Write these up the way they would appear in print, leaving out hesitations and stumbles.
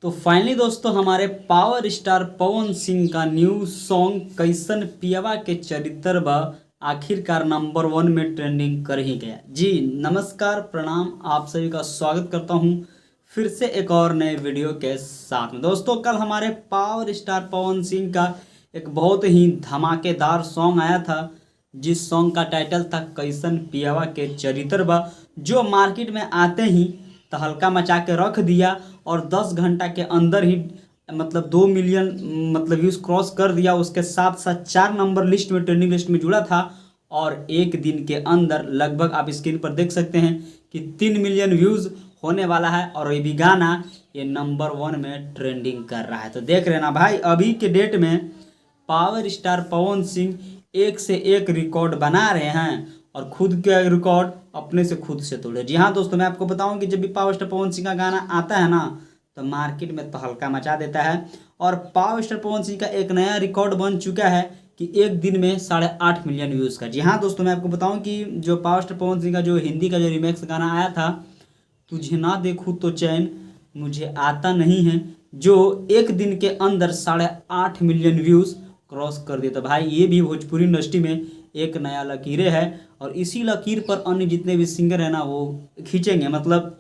तो फाइनली दोस्तों हमारे पावर स्टार पवन सिंह का न्यू सॉन्ग कैसन पियवा के चरित्र बा आखिरकार नंबर 1 में ट्रेंडिंग कर ही गया। जी नमस्कार प्रणाम, आप सभी का स्वागत करता हूं फिर से एक और नए वीडियो के साथ में। दोस्तों कल हमारे पावर स्टार पवन सिंह का एक बहुत ही धमाकेदार सॉन्ग आया था, जिस सॉन्ग का टाइटल था कैसन पियवा के चरित्र बा, जो मार्केट में आते ही तहलका मचा के रख दिया और 10 घंटा के अंदर ही मतलब 2 मिलियन व्यूज़ क्रॉस कर दिया। उसके साथ साथ 4 नंबर लिस्ट में, ट्रेंडिंग लिस्ट में जुड़ा था और एक दिन के अंदर लगभग आप स्क्रीन पर देख सकते हैं कि 3 मिलियन व्यूज़ होने वाला है और ये भी गाना ये नंबर 1 में ट्रेंडिंग कर रहा है। तो देख रहे ना भाई, अभी के डेट में पावर स्टार पवन सिंह एक से एक रिकॉर्ड बना रहे हैं और खुद के रिकॉर्ड अपने से खुद से तोड़े। जी हाँ दोस्तों, मैं आपको बताऊं कि जब भी पावर स्टार पवन सिंह का गाना आता है ना तो मार्केट में तहलका मचा देता है। और पावर स्टार पवन सिंह का एक नया रिकॉर्ड बन चुका है कि एक दिन में 8.5 मिलियन व्यूज़ का। जी हाँ दोस्तों, मैं आपको बताऊं कि जो पावर स्टार पवन सिंह का जो हिंदी का जो रिमेक्स गाना आया था, तुझे ना देखूँ तो चैन मुझे आता नहीं है, जो एक दिन के अंदर 8.5 मिलियन व्यूज़ क्रॉस कर दिया। तो भाई ये भी भोजपुरी इंडस्ट्री में एक नया लकीरें है और इसी लकीर पर अन्य जितने भी सिंगर हैं ना वो खींचेंगे, मतलब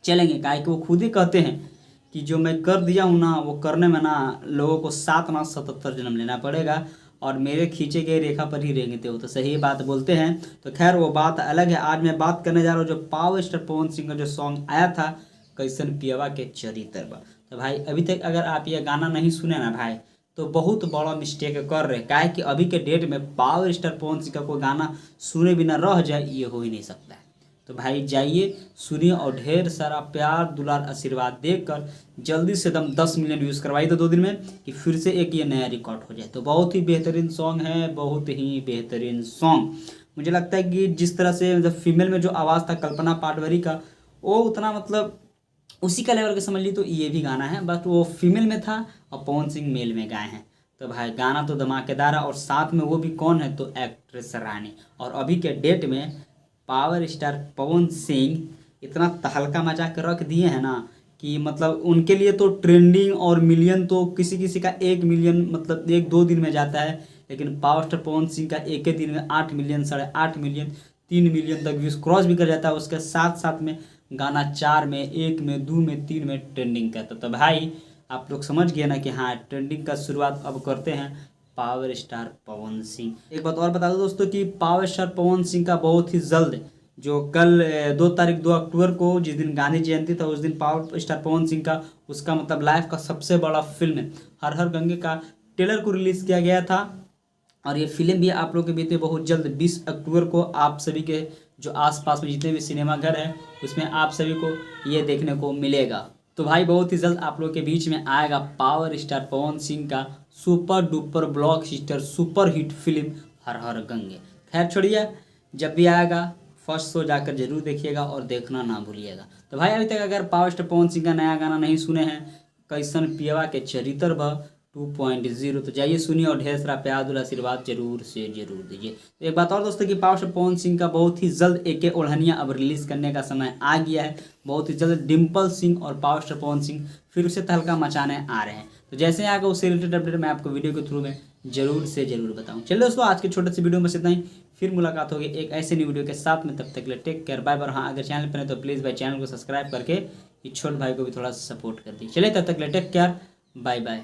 चलेंगे। काहे कि वो खुद ही कहते हैं कि जो मैं कर दिया हूँ ना वो करने में ना लोगों को 7 ना 77 जन्म लेना पड़ेगा और मेरे खींचे गए रेखा पर ही रहेंगे। वो तो सही बात बोलते हैं। तो खैर वो बात अलग है। आज मैं बात करने जा रहा हूँ जो पावर स्टार पवन सिंह का जो सॉन्ग आया था कैसन पियवा के चरित्र बा। तो भाई अभी तक अगर आप ये गाना नहीं सुने ना भाई तो बहुत बड़ा मिस्टेक कर रहे हैं। काहे कि अभी के डेट में पावर स्टार पवन सिंह का कोई गाना सुने बिना रह जाए ये हो ही नहीं सकता है। तो भाई जाइए सुनिए और ढेर सारा प्यार दुलार आशीर्वाद देकर जल्दी से दम 10 मिलियन व्यूज़ करवाई तो 2 दिन में कि फिर से एक ये नया रिकॉर्ड हो जाए। तो बहुत ही बेहतरीन सॉन्ग है, बहुत ही बेहतरीन सॉन्ग। मुझे लगता है कि जिस तरह से मतलब फीमेल में जो आवाज़ था कल्पना पाटवारी का, वो उतना मतलब उसी का लेवल के समझ ली। तो ये भी गाना है, बट वो फीमेल में था और पवन सिंह मेल में गाए हैं। तो भाई गाना तो धमाकेदार है और साथ में वो भी कौन है तो एक्ट्रेस रानी। और अभी के डेट में पावर स्टार पवन सिंह इतना तहलका मचा कर रख दिए हैं ना कि मतलब उनके लिए तो ट्रेंडिंग और मिलियन तो किसी किसी का 1 मिलियन मतलब 1-2 दिन में जाता है, लेकिन पावर स्टार पवन सिंह का एक ही दिन में 8 मिलियन, 8.5 मिलियन, 3 मिलियन तक व्यूज़ क्रॉस भी कर जाता है। उसके साथ साथ में गाना 4 में, 1 में, 2 में, 3 में ट्रेंडिंग करता। तो भाई आप लोग समझ गए ना कि हाँ ट्रेंडिंग का शुरुआत अब करते हैं पावर स्टार पवन सिंह। एक बात और बता दो दोस्तों कि पावर स्टार पवन सिंह का बहुत ही जल्द जो कल 2 अक्टूबर को जिस दिन गांधी जयंती था उस दिन पावर स्टार पवन सिंह का उसका मतलब लाइफ का सबसे बड़ा फिल्म हर हर गंगे का ट्रेलर को रिलीज़ किया गया था। और ये फिल्म भी आप लोग के बीच में बहुत जल्द 20 अक्टूबर को आप सभी के जो आसपास में जितने भी सिनेमा घर हैं उसमें आप सभी को ये देखने को मिलेगा। तो भाई बहुत ही जल्द आप लोग के बीच में आएगा पावर स्टार पवन सिंह का super duper blockbuster super hit film Har Har Gange. खैर छोड़िए, जब भी आएगा फर्स्ट शो जाकर जरूर देखिएगा और देखना ना भूलिएगा। तो भाई अभी तक अगर पावर स्टार पवन सिंह का नया गाना नहीं सुने हैं कैसन पियवा के चरित्र बा 2.0 तो जाइए सुनिए और ढेर सारा प्यार दुलार आशीर्वाद जरूर से जरूर दीजिए। तो एक बात और दोस्तों कि पावर स्टार पवन सिंह का बहुत ही जल्द एक ओढ़निया अब रिलीज़ करने का समय आ गया है। बहुत ही जल्द डिम्पल सिंह और पावर स्टार पवन सिंह फिर से तहलका मचाने आ रहे हैं। तो जैसे आएगा उससे रिलेटेड अपडेट मैं आपको वीडियो के थ्रू में जरूर से जरूर बताऊँ। चलिए दोस्तों आज के छोटे से वीडियो में इतना ही, फिर मुलाकात होगी एक ऐसे न्यू वीडियो के साथ में। तब तक के लिए टेक केयर, बाय बाय। हाँ अगर चैनल पर है तो प्लीज़ भाई चैनल को सब्सक्राइब करके इस छोटे भाई को भी थोड़ा सपोर्ट कर दी। चलिए तब तक के लिए टेक केयर, बाय बाय।